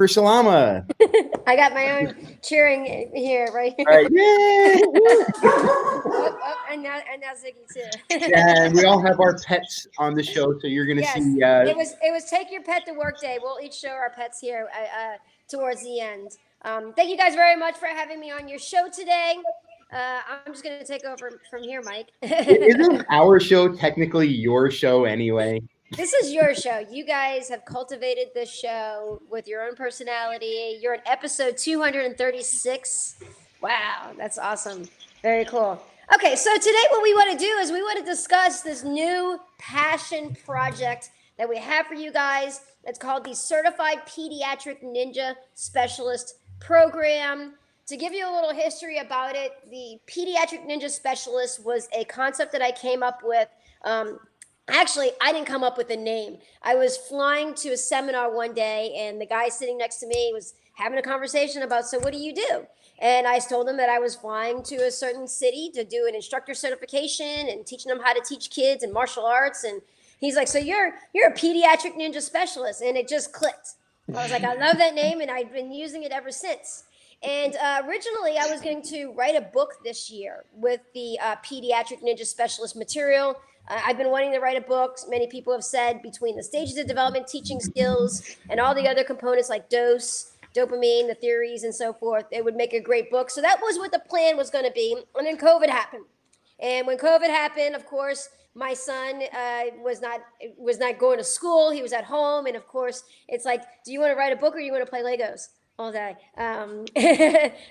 Jennifer Salama. I got my own cheering here, right? All right, yay! And now Ziggy too. And we all have our pets on the show, so you're gonna see. It was take your pet to work day. We'll each show our pets here towards the end. Thank you guys very much for having me on your show today. I'm just gonna take over from here, Mike. Isn't our show technically your show anyway? This is your show. You guys have cultivated this show with your own personality. You're on episode 236. Wow, that's awesome. Very cool. Okay, so today what we want to do is we want to discuss this new passion project that we have for you guys. It's called the Certified Pediatric Ninja Specialist Program. To give you a little history about it, the Pediatric Ninja Specialist was a concept that I came up with. Actually, I didn't come up with the name. I was flying to a seminar one day, and the guy sitting next to me was having a conversation about, so what do you do? And I told him that I was flying to a certain city to do an instructor certification and teaching them how to teach kids and martial arts. And he's like, so you're a pediatric ninja specialist. And it just clicked. I was like, I love that name, and I've been using it ever since. And originally, I was going to write a book this year with the pediatric ninja specialist material. I've been wanting to write a book. Many people have said between the stages of development, teaching skills, and all the other components like dopamine, the theories, and so forth, it would make a great book. So that was what the plan was going to be. And then COVID happened. And when COVID happened, of course, my son was not going to school. He was at home. And of course, it's like, do you want to write a book or do you want to play Legos all day?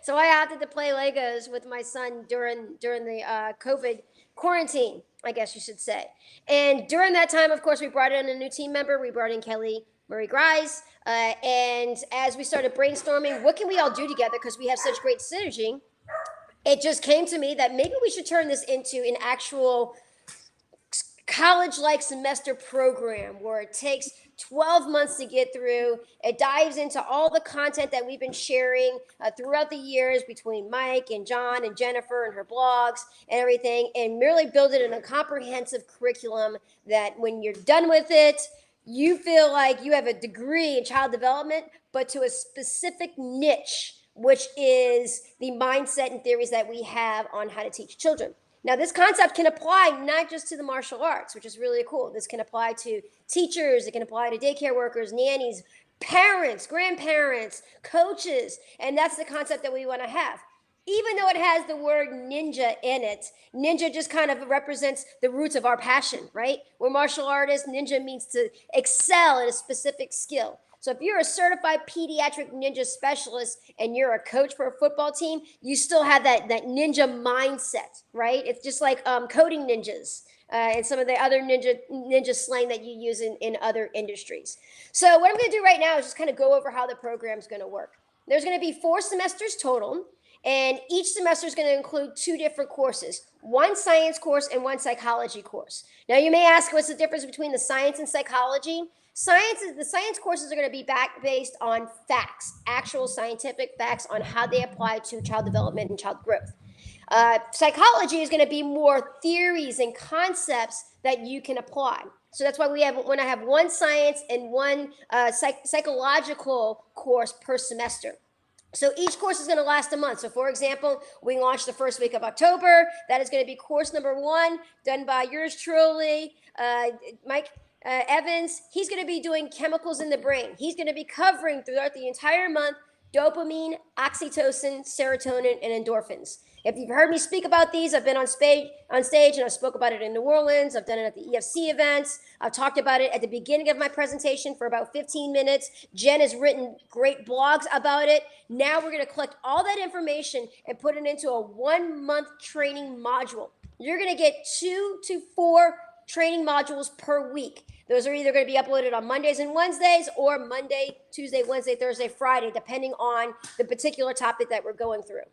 So I opted to play Legos with my son during the COVID quarantine, I guess you should say. And during that time, of course, we brought in a new team member. We brought in Kelly Murray-Grice. And as we started brainstorming, what can we all do together because we have such great synergy, it just came to me that maybe we should turn this into an actual college-like semester program where it takes 12 months to get through. It dives into all the content that we've been sharing throughout the years between Mike and John and Jennifer and her blogs and everything, and merely build it in a comprehensive curriculum that when you're done with it, you feel like you have a degree in child development, but to a specific niche, which is the mindset and theories that we have on how to teach children. Now, this concept can apply not just to the martial arts, which is really cool. This can apply to teachers. It can apply to daycare workers, nannies, parents, grandparents, coaches. And that's the concept that we want to have. Even though it has the word ninja in it, ninja just kind of represents the roots of our passion, right? We're martial artists. Ninja means to excel in a specific skill. So if you're a certified pediatric ninja specialist and you're a coach for a football team, you still have that ninja mindset, right? It's just like coding ninjas and some of the other ninja slang that you use in other industries. So what I'm going to do right now is just kind of go over how the program's going to work. There's going to be 4 semesters total, and each semester is going to include 2 different courses, 1 science course and 1 psychology course. Now you may ask, what's the difference between the science and psychology? The science courses are going to be based on facts, actual scientific facts on how they apply to child development and child growth. Psychology is going to be more theories and concepts that you can apply. So that's why when I have 1 science and 1 psychological course per semester. So each course is going to last a month. So for example, we launched the first week of October. That is going to be course number 1, done by yours truly, Mike Evans. He's going to be doing chemicals in the brain. He's going to be covering throughout the entire month dopamine, oxytocin, serotonin, and endorphins. If you've heard me speak about these, I've been on stage and I spoke about it in New Orleans. I've done it at the EFC events. I've talked about it at the beginning of my presentation for about 15 minutes. Jen has written great blogs about it. Now we're going to collect all that information and put it into a 1-month training module. You're going to get 2 to 4 training modules per week. Those are either going to be uploaded on Mondays and Wednesdays or Monday, Tuesday, Wednesday, Thursday, Friday, depending on the particular topic that we're going through.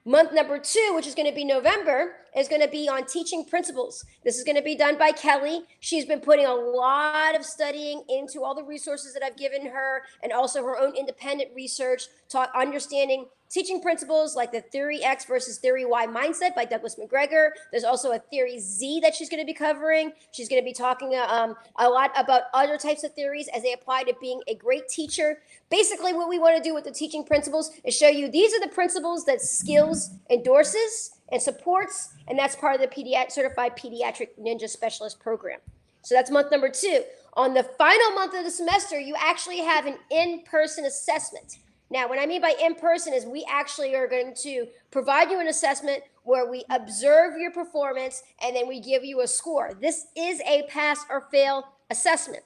Month number 2, which is going to be November, is going to be on teaching principles. This is going to be done by Kelly. She's been putting a lot of studying into all the resources that I've given her and also her own independent research, understanding teaching principles like the Theory X versus Theory Y mindset by Douglas McGregor. There's also a Theory Z that she's going to be covering. She's going to be talking a lot about other types of theories as they apply to being a great teacher. Basically, what we want to do with the teaching principles is show you these are the principles that Skillz endorses and supports, and that's part of the Certified Pediatric Ninja Specialist program. So that's month number 2. On the final month of the semester, you actually have an in-person assessment. Now, what I mean by in-person is we actually are going to provide you an assessment where we observe your performance and then we give you a score. This is a pass or fail assessment.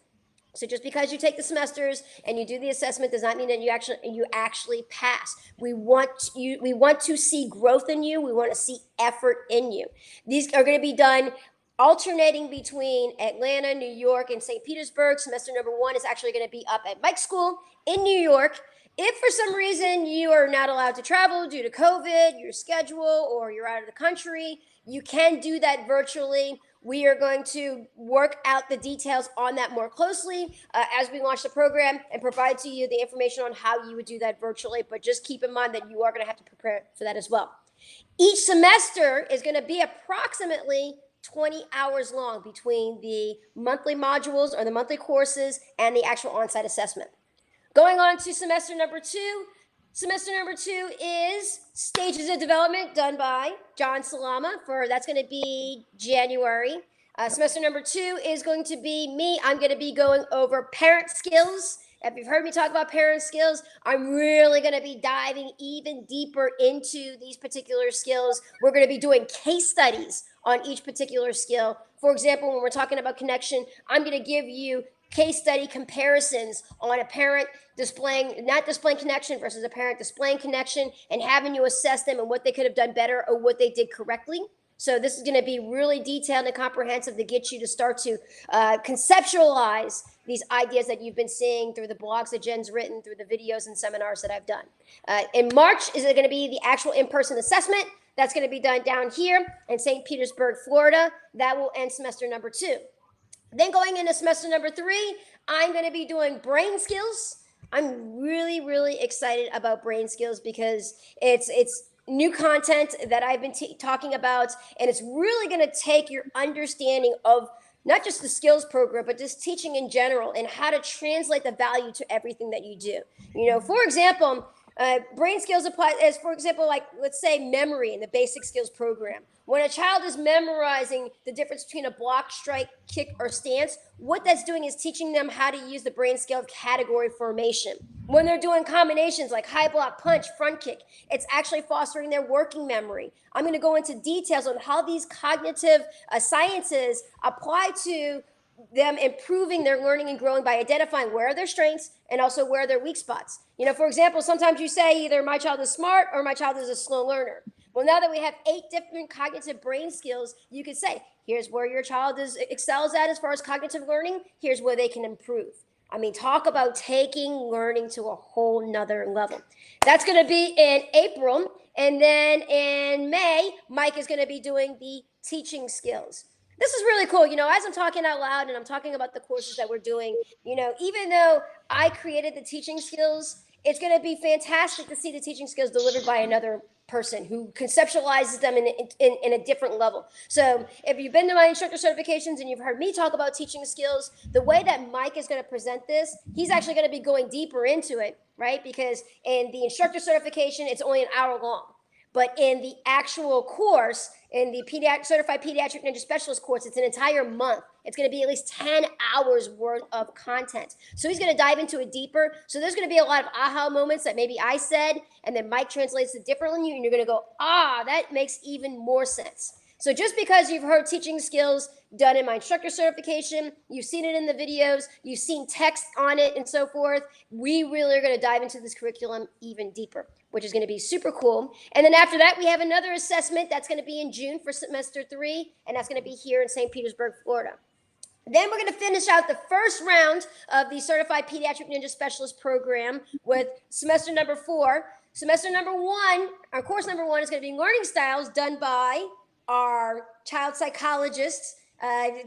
So just because you take the semesters and you do the assessment does not mean that you actually pass. We want to see growth in you. We want to see effort in you. These are going to be done alternating between Atlanta, New York, and St. Petersburg. Semester number 1 is actually going to be up at Mike's School in New York. If for some reason you are not allowed to travel due to COVID, your schedule, or you're out of the country, you can do that virtually. We are going to work out the details on that more closely as we launch the program and provide to you the information on how you would do that virtually. But just keep in mind that you are going to have to prepare for that as well. Each semester is going to be approximately 20 hours long between the monthly modules or the monthly courses and the actual on-site assessment. Going on to semester number 2. Semester number 2 is Stages of Development done by John Salama that's going to be January. Semester number 2 is going to be me. I'm going to be going over parent skills. If you've heard me talk about parent skills, I'm really going to be diving even deeper into these particular skills. We're going to be doing case studies on each particular skill. For example, when we're talking about connection, I'm going to give you case study comparisons on a parent not displaying connection versus a parent displaying connection and having you assess them and what they could have done better or what they did correctly. So this is going to be really detailed and comprehensive to get you to start to conceptualize these ideas that you've been seeing through the blogs that Jen's written, through the videos and seminars that I've done. In March is going to be the actual in-person assessment. That's going to be done down here in St. Petersburg, Florida. That will end semester number 2. Then going into semester number 3, I'm going to be doing brain skills. I'm really, really excited about brain skills because it's new content that I've been talking about, and it's really going to take your understanding of not just the skills program, but just teaching in general and how to translate the value to everything that you do. For example, brain skills apply as, for example, like let's say memory in the basic skills program. When a child is memorizing the difference between a block, strike, kick, or stance, what that's doing is teaching them how to use the brain scale of category formation. When they're doing combinations like high block, punch, front kick, it's actually fostering their working memory. I'm going to go into details on how these cognitive sciences apply to them improving their learning and growing by identifying where are their strengths and also where are their weak spots. For example, sometimes you say either my child is smart or my child is a slow learner. Well, now that we have 8 different cognitive brain skills, you could say, here's where your child excels at as far as cognitive learning. Here's where they can improve. I mean, talk about taking learning to a whole nother level. That's going to be in April. And then in May, Mike is going to be doing the teaching skills. This is really cool. As I'm talking out loud and I'm talking about the courses that we're doing, even though I created the teaching skills, it's going to be fantastic to see the teaching skills delivered by another person who conceptualizes them in a different level. So if you've been to my instructor certifications and you've heard me talk about teaching skills, the way that Mike is going to present this, he's actually going to be going deeper into it, right? Because in the instructor certification, it's only an hour long. But in the actual course, in the Certified Pediatric Ninja Specialist course, it's an entire month. It's going to be at least 10 hours worth of content. So he's going to dive into it deeper. So there's going to be a lot of aha moments that maybe I said, and then Mike translates it differently, and you're going to go, that makes even more sense. So just because you've heard teaching skills done in my instructor certification, you've seen it in the videos, you've seen text on it and so forth, we really are going to dive into this curriculum even deeper, which is going to be super cool. And then after that, we have another assessment that's going to be in June for semester 3, and that's going to be here in St. Petersburg, Florida. Then we're going to finish out the first round of the Certified Pediatric Ninja Specialist program with semester number 4. Semester number 1, our course number 1 is going to be learning styles done by our child psychologist,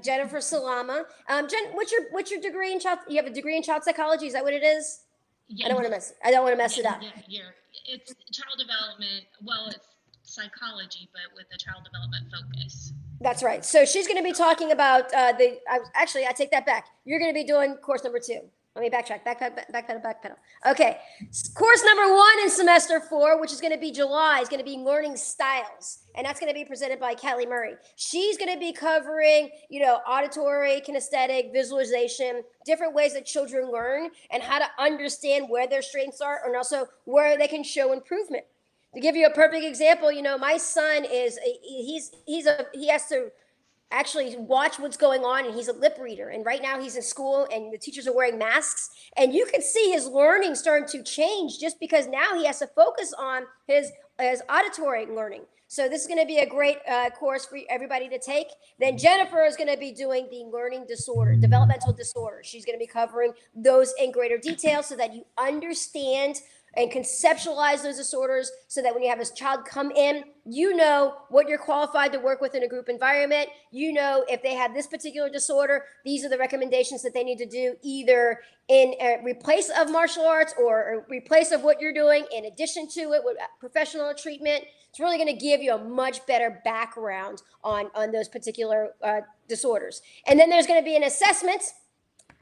Jennifer Salama. Jen, what's your degree in child? You have a degree in child psychology. Is that what it is? I don't want to mess it up. It's child development. Well, it's psychology, but with a child development focus. That's right. So she's going to be talking about actually, I take that back. You're going to be doing course number 2. Let me backtrack. Backpedal. Okay. Course number 1 in semester 4, which is going to be July, is going to be learning styles. And that's going to be presented by Kelly Murray. She's going to be covering, auditory, kinesthetic, visualization, different ways that children learn and how to understand where their strengths are and also where they can show improvement. To give you a perfect example, my son he has to actually watch what's going on, and he's a lip reader. And right now he's in school and the teachers are wearing masks, and you can see his learning starting to change just because now he has to focus on his auditory learning. So this is going to be a great course for everybody to take. Then Jennifer is going to be doing the learning disorder, developmental disorders. She's going to be covering those in greater detail so that you understand and conceptualize those disorders so that when you have a child come in, you know what you're qualified to work with in a group environment. You know if they have this particular disorder, these are the recommendations that they need to do either in replace of martial arts or replace of what you're doing in addition to it with professional treatment. It's really going to give you a much better background on those particular disorders. And then there's going to be an assessment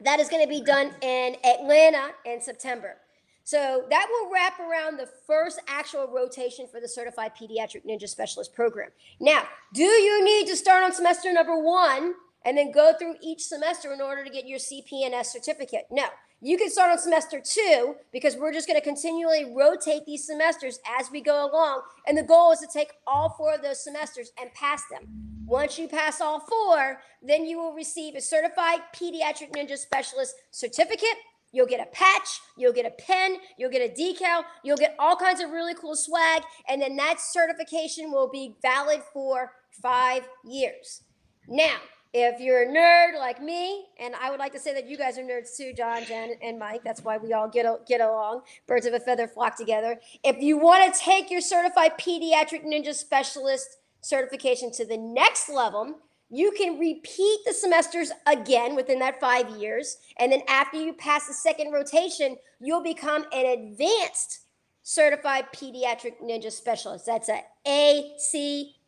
that is going to be done in Atlanta in September. So that will wrap around the first actual rotation for the Certified Pediatric Ninja Specialist program. Now, do you need to start on semester number 1 and then go through each semester in order to get your CPNS certificate? No, you can start on semester 2 because we're just going to continually rotate these semesters as we go along. And the goal is to take all 4 of those semesters and pass them. Once you pass all 4, then you will receive a Certified Pediatric Ninja Specialist certificate. You'll get a patch, you'll get a pen, you'll get a decal, you'll get all kinds of really cool swag, and then that certification will be valid for 5 years. Now, if you're a nerd like me, and I would like to say that you guys are nerds too, John, Jen, and Mike, that's why we all get along, birds of a feather flock together. If you want to take your Certified Pediatric Ninja Specialist certification to the next level, you can repeat the semesters again within that 5 years. And then after you pass the second rotation, you'll become an advanced Certified Pediatric Ninja Specialist. That's a ACPNS,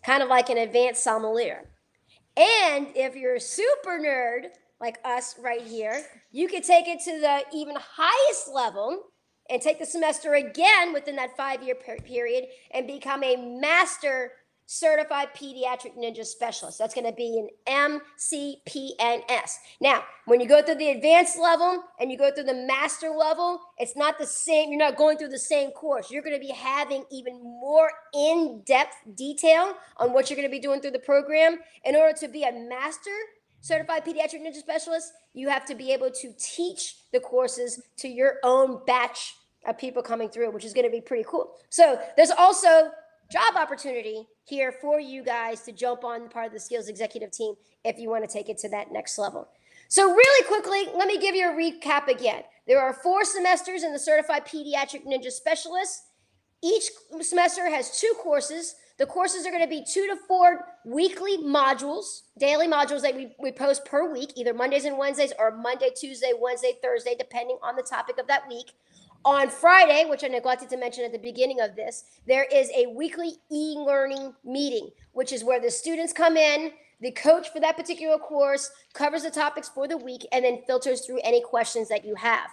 kind of like an advanced sommelier. And if you're a super nerd like us right here, you can take it to the even highest level and take the semester again within that 5-year period and become a master Certified Pediatric Ninja Specialist. That's going to be an MCPNS. Now, when you go through the advanced level and you go through the master level, it's not the same. You're not going through the same course. You're going to be having even more in-depth detail on what you're going to be doing through the program. In order to be a master Certified Pediatric Ninja Specialist, you have to be able to teach the courses to your own batch of people coming through, which is going to be pretty cool. So there's also job opportunity here for you guys to jump on part of the Skillz executive team if you want to take it to that next level. So really quickly, let me give you a recap again. There are 4 semesters in the Certified Pediatric Ninja Specialist. Each semester has 2 courses. The courses are going to be 2 to 4 weekly modules, daily modules that we post per week, either Mondays and Wednesdays or Monday, Tuesday, Wednesday, Thursday, depending on the topic of that week. On Friday, which I neglected to mention at the beginning of this, there is a weekly e-learning meeting, which is where the students come in, the coach for that particular course covers the topics for the week, and then filters through any questions that you have.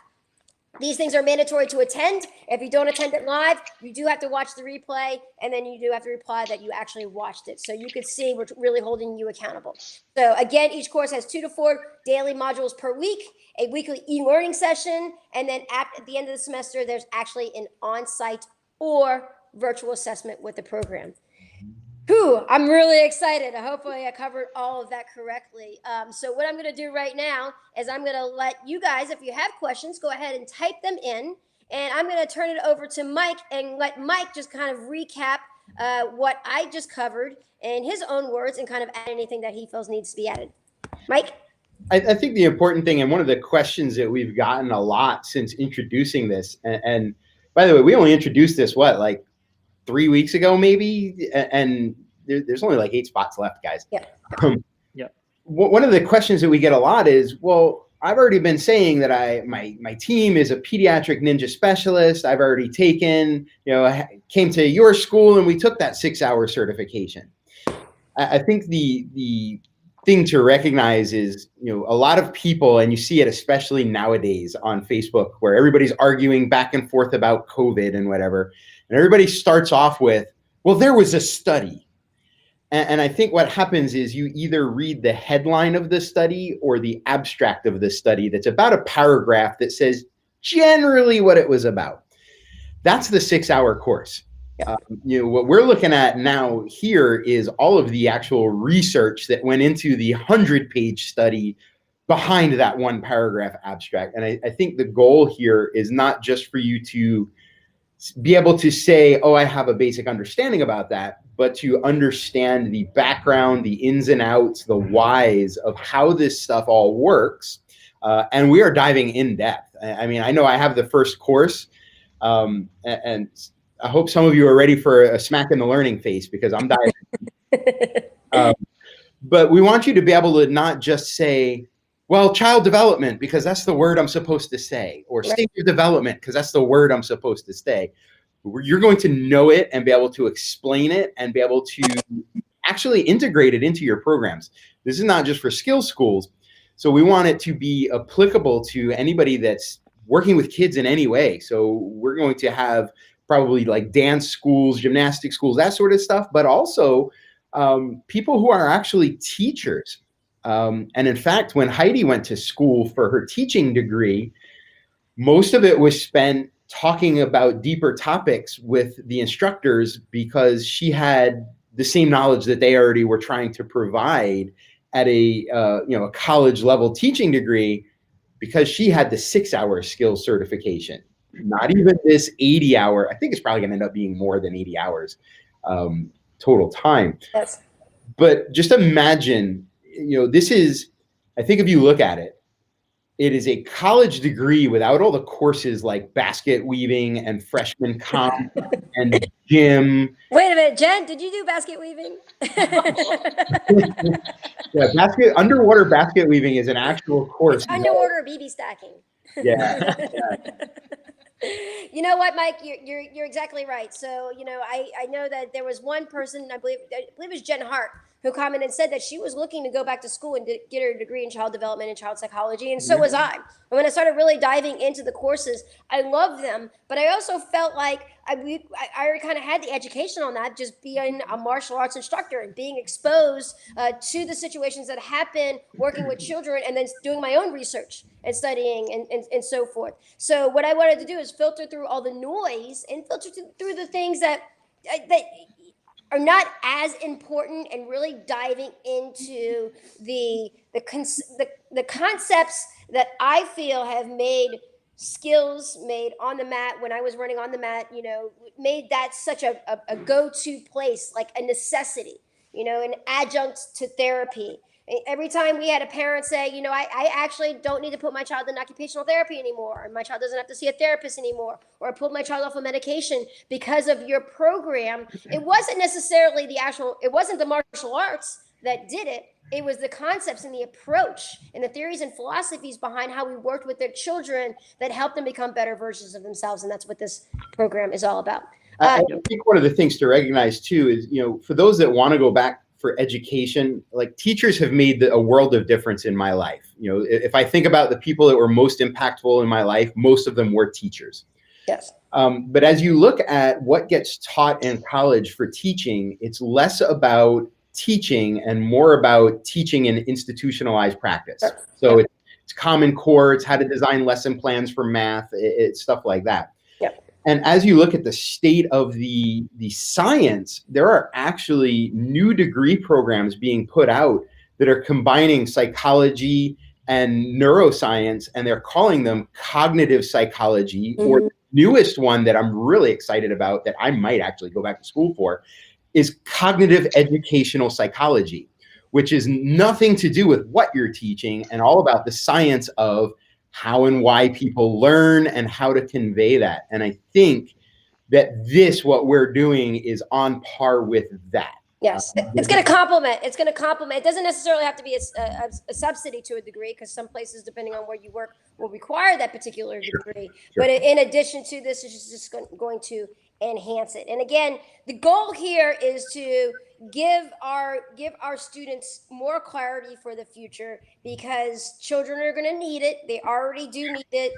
These things are mandatory to attend. If you don't attend it live, you do have to watch the replay, and then you do have to reply that you actually watched it. So you can see we're really holding you accountable. So again, each course has 2 to 4 daily modules per week, a weekly e-learning session, and then at the end of the semester, there's actually an on-site or virtual assessment with the program. Whew, I'm really excited. Hopefully I covered all of that correctly. So what I'm going to do right now is I'm going to let you guys, if you have questions, go ahead and type them in. And I'm going to turn it over to Mike and let Mike just kind of recap what I just covered in his own words and kind of add anything that he feels needs to be added. Mike? I think the important thing, and one of the questions that we've gotten a lot since introducing this, and by the way, we only introduced this, like 3 weeks ago, maybe, and there's only like 8 spots left, guys. Yeah. One of the questions that we get a lot is, well, I've already been saying that my team is a pediatric ninja specialist. I've already taken, came to your school and we took that 6-hour certification. I think the thing to recognize is, a lot of people, and you see it especially nowadays on Facebook, where everybody's arguing back and forth about COVID and whatever, and everybody starts off with, well, there was a study. And I think what happens is you either read the headline of the study or the abstract of the study that's about a paragraph that says generally what it was about. That's the 6-hour course. What we're looking at now here is all of the actual research that went into the 100-page study behind that one paragraph abstract. And I think the goal here is not just for you to be able to say, oh, I have a basic understanding about that, but to understand the background, the ins and outs, the whys of how this stuff all works. And we are diving in depth. I mean, I know I have the first course, and I hope some of you are ready for a smack in the learning face, because I'm diving. But we want you to be able to not just say, well, child development, because that's the word I'm supposed to say, or stage of development, because that's the word I'm supposed to say. You're going to know it and be able to explain it and be able to actually integrate it into your programs. This is not just for Skillz schools. So we want it to be applicable to anybody that's working with kids in any way. So we're going to have probably like dance schools, gymnastic schools, that sort of stuff, but also people who are actually teachers. And in fact, when Heidi went to school for her teaching degree, most of it was spent talking about deeper topics with the instructors, because she had the same knowledge that they already were trying to provide at a college level teaching degree, because she had the 6-hour Skillz certification, not even this 80-hour. I think it's probably going to end up being more than 80 hours total time. Yes. But just imagine, this is, I think if you look at it, it is a college degree without all the courses like basket weaving and freshman comp and gym. Wait a minute, Jen, did you do basket weaving? Yeah, underwater basket weaving is an actual course. It's underwater BB stacking. Yeah. You know what, Mike? You're exactly right. So, I know that there was one person, I believe it was Jen Hart, who commented and said that she was looking to go back to school and get her degree in child development and child psychology, and so was I. And when I started really diving into the courses, I loved them, but I also felt like I already kind of had the education on that, just being a martial arts instructor and being exposed to the situations that happen working with children, and then doing my own research and studying and so forth. So what I wanted to do is filter through all the noise and filter through the things that are not as important, and really diving into the concepts that I feel have made Skillz, made On the Mat, when I was running On the Mat, made that such a go-to place, like a necessity, an adjunct to therapy. Every time we had a parent say, I actually don't need to put my child in occupational therapy anymore, and my child doesn't have to see a therapist anymore, or I put my child off of medication because of your program. It wasn't necessarily it wasn't the martial arts that did it. It was the concepts and the approach and the theories and philosophies behind how we worked with their children that helped them become better versions of themselves. And that's what this program is all about. I think one of the things to recognize too is, for those that want to go back for education, like teachers have made a world of difference in my life. If I think about the people that were most impactful in my life, most of them were teachers. Yes. But as you look at what gets taught in college for teaching, it's less about teaching and more about teaching in institutionalized practice. So it's Common Core, it's how to design lesson plans for math, it's stuff like that. And as you look at the state of the science, there are actually new degree programs being put out that are combining psychology and neuroscience, and they're calling them cognitive psychology. Or the newest one that I'm really excited about, that I might actually go back to school for, is cognitive educational psychology, which is nothing to do with what you're teaching and all about the science of how and why people learn and how to convey that. And I think that what we're doing is on par with that. Yes, it's going to complement. It's going to complement. It doesn't necessarily have to be a subsidy to a degree, because some places, depending on where you work, will require that particular degree. But in addition to this, it's just going to enhance it. And again, the goal here is to give our students more clarity for the future, because children are going to need it. They already do need it.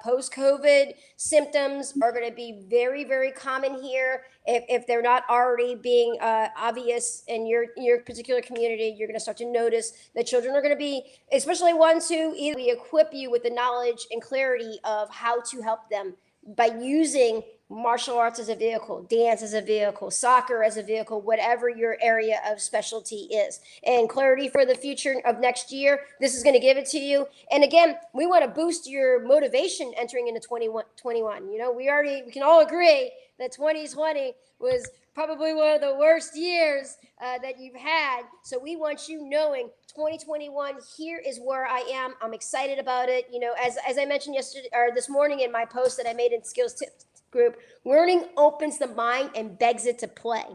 Post-COVID symptoms are going to be very, very common here. If they're not already being obvious in your particular community, you're going to start to notice that children are going to be, especially ones who either we equip you with the knowledge and clarity of how to help them by using martial arts as a vehicle, dance as a vehicle, soccer as a vehicle, whatever your area of specialty is. And clarity for the future of next year, this is going to give it to you. And again, we want to boost your motivation entering into 2021. You know, we can all agree that 2020 was probably one of the worst years that you've had. So we want you knowing 2021, here is where I am. I'm excited about it. You know, as I mentioned yesterday or this morning in my post that I made in Skillz Tips group, learning opens the mind and begs it to play.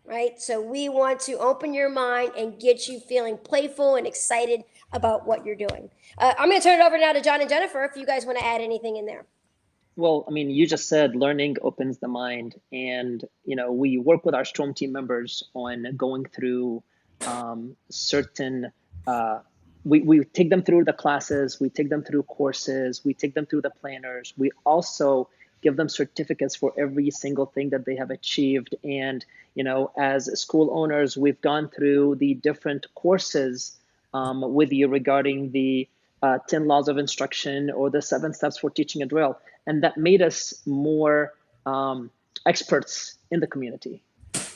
Right? So we want to open your mind and get you feeling playful and excited about what you're doing. I'm going to turn it over now to John and Jennifer if you guys want to add anything in there. Well, I mean, you just said learning opens the mind, and you know, we work with our Storm team members on going through certain. We take them through the classes, we take them through courses, we take them through the planners. We also give them certificates for every single thing that they have achieved. And you know, as school owners, we've gone through the different courses with you regarding the 10 laws of instruction or the 7 steps for teaching a drill. And that made us more experts in the community.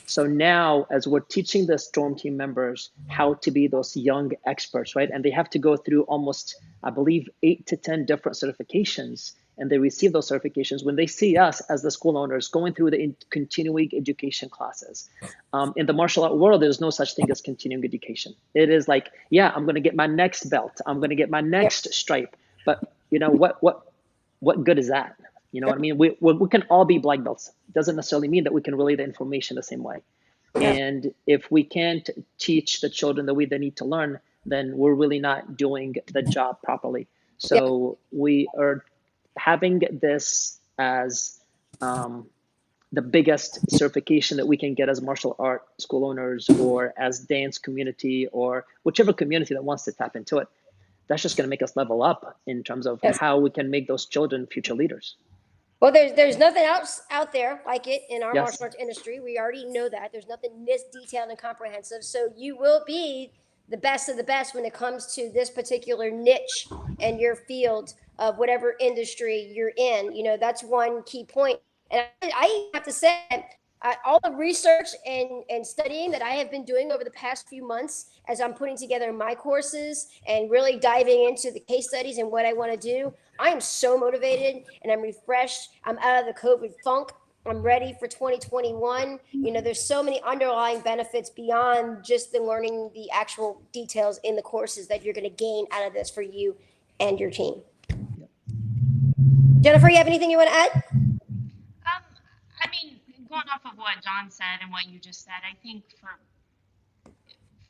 So now, as we're teaching the Storm team members how to be those young experts, right? And they have to go through almost, I believe, 8 to 10 different certifications. And they receive those certifications when they see us as the school owners going through the continuing education classes. In the martial art world, there's no such thing as continuing education. It is like, yeah, I'm going to get my next belt. I'm going to get my next stripe. But you know, what good is that? You know what I mean? We can all be black belts. It doesn't necessarily mean that we can relay the information the same way. And if we can't teach the children the way they need to learn, then we're really not doing the job properly. So we are having this as the biggest certification that we can get as martial art school owners or as dance community or whichever community that wants to tap into it. That's just going to make us level up in terms of how we can make those children future leaders. Well, there's nothing else out there like it in our martial arts industry. We already know that. There's nothing this detailed and comprehensive. So you will be the best of the best when it comes to this particular niche and your field of whatever industry you're in. You know, that's one key point. And I have to say, all the research and studying that I have been doing over the past few months as I'm putting together my courses and really diving into the case studies and what I want to do, I am so motivated and I'm refreshed. I'm out of the COVID funk. I'm ready for 2021. You know, there's so many underlying benefits beyond just the learning the actual details in the courses that you're going to gain out of this for you and your team. Jennifer, you have anything you want to add? I mean, going off of what John said and what you just said, I think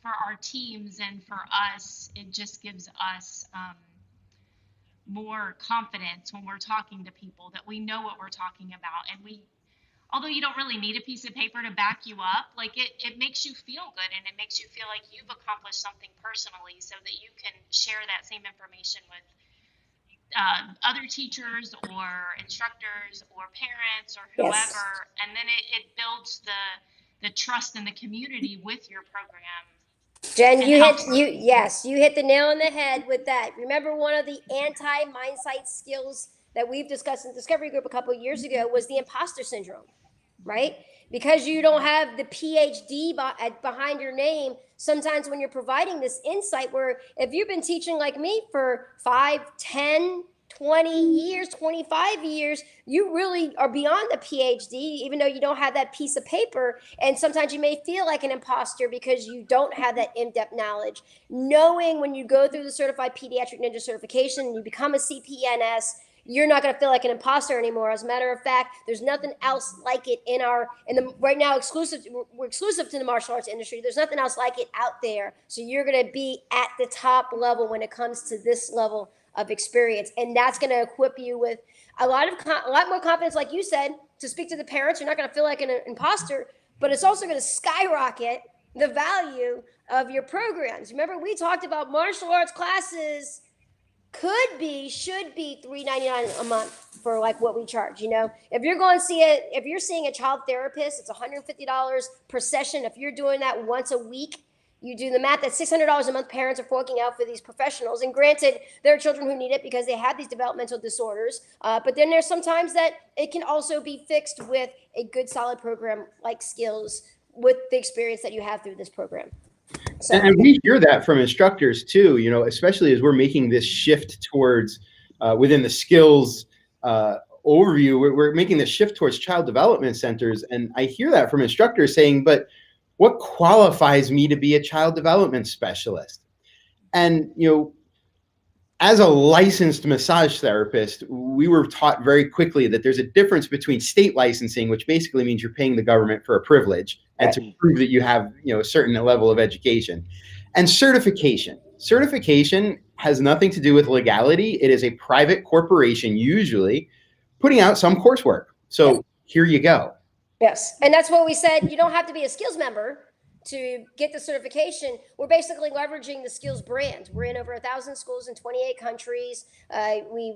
for our teams and for us, it just gives us more confidence when we're talking to people that we know what we're talking about. And although you don't really need a piece of paper to back you up, like it makes you feel good and it makes you feel like you've accomplished something personally so that you can share that same information with other teachers or instructors or parents or whoever, and then it builds the trust in the community with your program. Jen, you hit the nail on the head with that. Remember, one of the anti-mindset skills that we've discussed in the Discovery Group a couple of years ago was the imposter syndrome, right? Because you don't have the PhD behind your name, sometimes when you're providing this insight, where if you've been teaching like me for 5, 10, 20 years, 25 years, you really are beyond the PhD, even though you don't have that piece of paper. And sometimes you may feel like an imposter because you don't have that in-depth knowledge. Knowing when you go through the Certified Pediatric Ninja certification and you become a CPNS, you're not going to feel like an imposter anymore. As a matter of fact, there's nothing else like it right now we're exclusive to the martial arts industry. There's nothing else like it out there. So you're going to be at the top level when it comes to this level of experience, and that's going to equip you with a lot more confidence, like you said, to speak to the parents. You're not going to feel like an imposter, but it's also going to skyrocket the value of your programs. Remember, we talked about martial arts classes should be $3.99 a month for like what we charge. If you're seeing a child therapist, it's $150 per session. If you're doing that once a week, you do the math, that's $600 a month parents are forking out for these professionals. And granted, there are children who need it because they have these developmental disorders. But then there's sometimes that it can also be fixed with a good, solid program like Skillz, with the experience that you have through this program. So. And we hear that from instructors too, especially as we're making this shift towards within the Skillz overview, we're making this shift towards child development centers. And I hear that from instructors saying, but what qualifies me to be a child development specialist? And, as a licensed massage therapist, we were taught very quickly that there's a difference between state licensing, which basically means you're paying the government for a privilege and to prove that you have, a certain level of education, and certification. Certification has nothing to do with legality. It is a private corporation, usually, putting out some coursework. So here you go. Yes. And that's what we said. You don't have to be a Skillz member to get the certification. We're basically leveraging the Skillz brand. We're in over 1,000 schools in 28 countries. We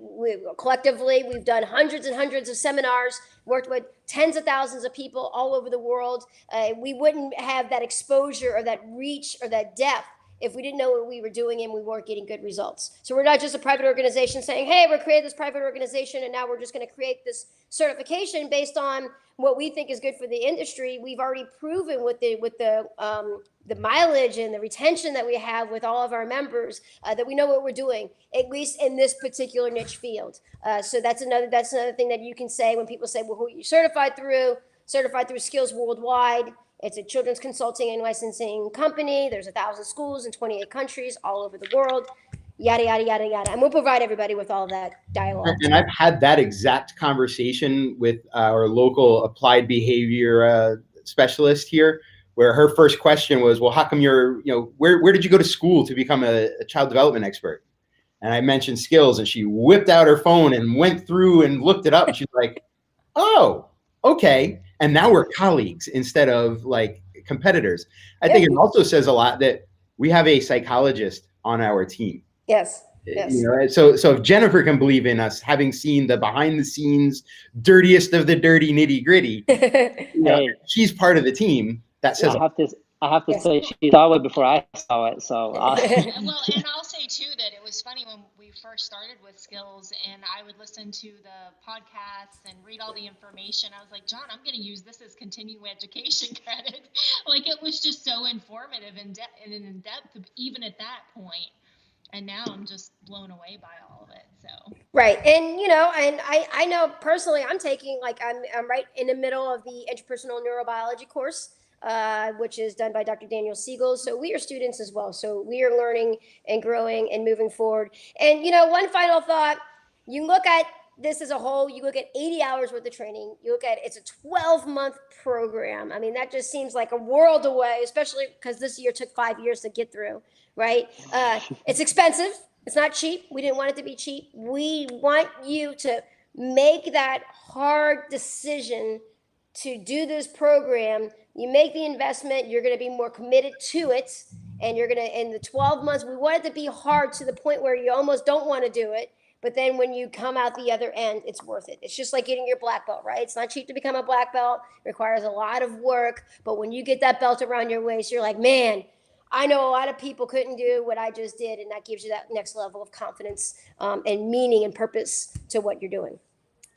collectively, we've done hundreds and hundreds of seminars, worked with tens of thousands of people all over the world. We wouldn't have that exposure or that reach or that depth if we didn't know what we were doing and we weren't getting good results. So we're not just a private organization saying, hey, we're creating this private organization and now we're just going to create this certification based on what we think is good for the industry. We've already proven with the mileage and the retention that we have with all of our members that we know what we're doing, at least in this particular niche field. So that's another thing that you can say when people say, well, who are you certified through? Certified through Skillz Worldwide. It's a children's consulting and licensing company. There's 1,000 schools in 28 countries all over the world, yada, yada, yada, yada. And we'll provide everybody with all that dialogue. And I've had that exact conversation with our local applied behavior specialist here, where her first question was, well, how come where did you go to school to become a child development expert? And I mentioned Skillz, and she whipped out her phone and went through and looked it up. And she's like, oh, okay. And now we're colleagues instead of like competitors. I think it also says a lot that we have a psychologist on our team. Yes. So if Jennifer can believe in us, having seen the behind the scenes, dirtiest of the dirty nitty gritty, she's part of the team. That says I have to say she saw it before I saw it. So well, and I'll say too that it was funny when we first started with Skillz, and I would listen to the podcasts and read all the information. I was like, John, I'm going to use this as continuing education credit. Like, it was just so informative and in depth, even at that point. And now I'm just blown away by all of it. So right, and and I know personally, I'm taking I'm right in the middle of the interpersonal neurobiology course, which is done by Dr. Daniel Siegel. So we are students as well. So we are learning and growing and moving forward. And one final thought: you look at this as a whole. You look at 80 hours worth of training. You look at it's a 12-month program. I mean, that just seems like a world away, especially because this year took 5 years to get through. Right? It's expensive. It's not cheap. We didn't want it to be cheap. We want you to make that hard decision to do this program. You make the investment. You're going to be more committed to it. And you're going to, in the 12 months, we want it to be hard to the point where you almost don't want to do it. But then when you come out the other end, it's worth it. It's just like getting your black belt, right? It's not cheap to become a black belt. It requires a lot of work. But when you get that belt around your waist, you're like, man, I know a lot of people couldn't do what I just did, and that gives you that next level of confidence and meaning and purpose to what you're doing.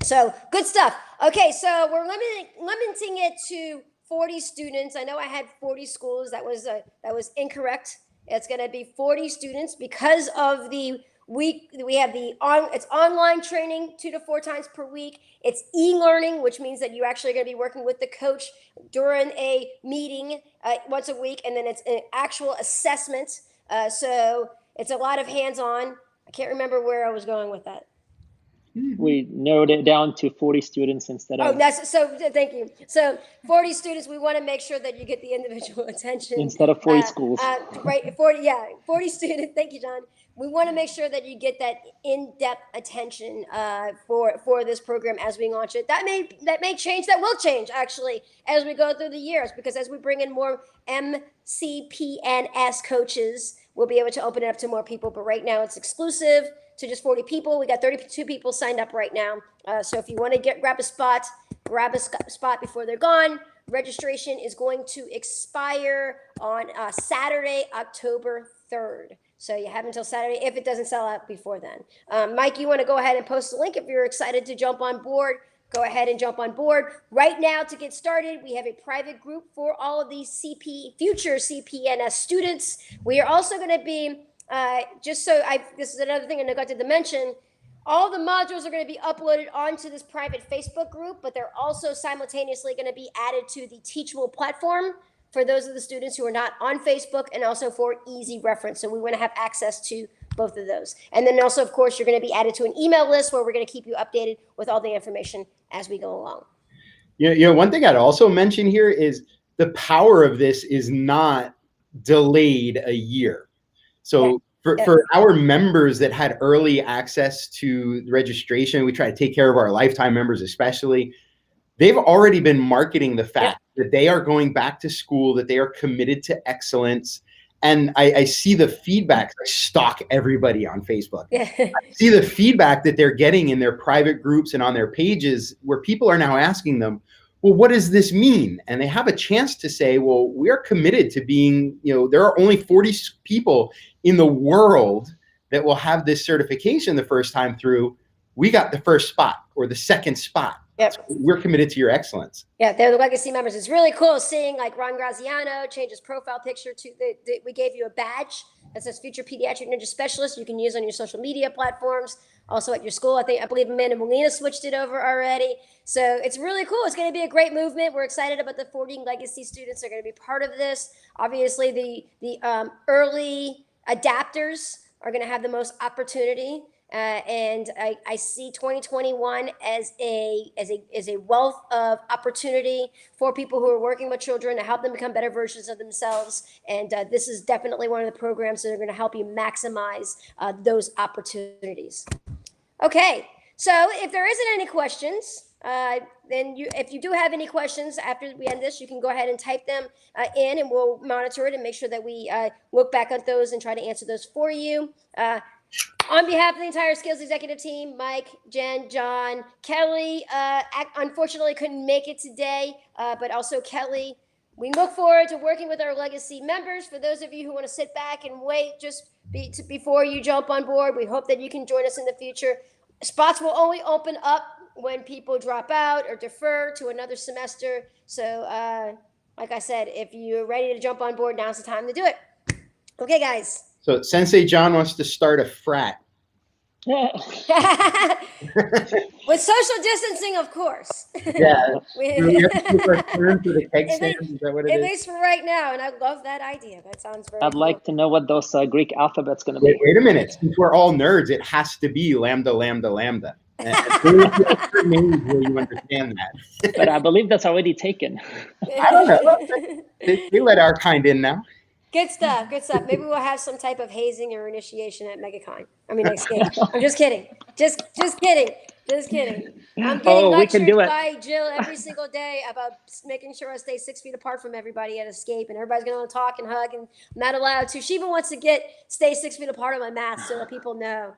So good stuff. Okay, so we're limiting it to 40 students. I know I had 40 schools. That was incorrect. It's going to be 40 students because of the week. We have it's online training 2 to 4 times per week. It's e-learning, which means that you actually are going to be working with the coach during a meeting once a week, and then it's an actual assessment. So it's a lot of hands-on. I can't remember where I was going with that. We narrowed it down to 40 students instead of Thank you. So 40 students, we want to make sure that you get the individual attention. 40 schools. Right, 40 students. Thank you, John. We want to make sure that you get that in-depth attention for this program as we launch it. That may change. That will change actually as we go through the years, because as we bring in more MCPNS coaches, we'll be able to open it up to more people. But right now, it's exclusive to just 40 people. We got 32 people signed up right now. So if you want to grab a spot before they're gone. Registration is going to expire on Saturday, October 3rd. So you have until Saturday if it doesn't sell out before then. Mike, you want to go ahead and post the link if you're excited to jump on board. Go ahead and jump on board. Right now, to get started, we have a private group for all of these future CPNS students. We are also going to be this is another thing I neglected to mention. All the modules are going to be uploaded onto this private Facebook group, but they're also simultaneously going to be added to the Teachable platform for those of the students who are not on Facebook, and also for easy reference. So we want to have access to both of those. And then also, of course, you're going to be added to an email list where we're going to keep you updated with all the information as we go along. One thing I'd also mention here is the power of this is not delayed a year. So for our members that had early access to the registration, we try to take care of our lifetime members especially. They've already been marketing the fact that they are going back to school, that they are committed to excellence. And I see the feedback. I stalk everybody on Facebook. I see the feedback that they're getting in their private groups and on their pages, where people are now asking them, well, what does this mean? And they have a chance to say, well, we are committed to being, there are only 40 people in the world that will have this certification the first time through. We got the first spot or the second spot. Yep. So we're committed to your excellence. Yeah, they're the legacy members. It's really cool seeing like Ron Graziano change his profile picture to we gave you a badge that says Future Pediatric Ninja Specialist. You can use on your social media platforms, also at your school. I believe Amanda Molina switched it over already. So it's really cool. It's going to be a great movement. We're excited about the 40 legacy students that are going to be part of this. Obviously, the early adapters are going to have the most opportunity. And I see 2021 as a wealth of opportunity for people who are working with children to help them become better versions of themselves. And this is definitely one of the programs that are going to help you maximize those opportunities. Okay, so if there isn't any questions, then if you do have any questions after we end this, you can go ahead and type them in, and we'll monitor it and make sure that we look back at those and try to answer those for you. On behalf of the entire Skillz executive team, Mike, Jen, John, Kelly, unfortunately couldn't make it today, but also Kelly, we look forward to working with our legacy members. For those of you who want to sit back and wait before you jump on board, we hope that you can join us in the future. Spots will only open up when people drop out or defer to another semester. So, like I said, if you're ready to jump on board, now's the time to do it. Okay, guys. So Sensei John wants to start a frat. With social distancing, of course. Yeah. At least for right now, and I love that idea. That sounds very I'd cool. like to know what those Greek alphabet's going to be. Wait a minute. Since we're all nerds, it has to be lambda, lambda, lambda. And names where you understand that. But I believe that's already taken. I don't know. They let our kind in now. Good stuff. Good stuff. Maybe we'll have some type of hazing or initiation at MegaCon. I mean, Escape. I'm just kidding. Just kidding. Just kidding. I'm getting lectured by Jill every single day about making sure I stay 6 feet apart from everybody at Escape, and everybody's going to talk and hug, and I'm not allowed to. She even wants to stay 6 feet apart on my mask so that people know.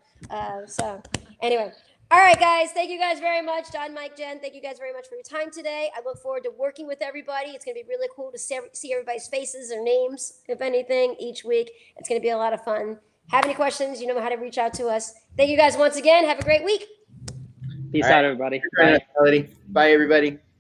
So anyway. All right, guys. Thank you guys very much. John, Mike, Jen, thank you guys very much for your time today. I look forward to working with everybody. It's going to be really cool to see everybody's faces or names, if anything, each week. It's going to be a lot of fun. Have any questions, you know how to reach out to us. Thank you guys once again. Have a great week. Peace out, everybody. Bye, everybody.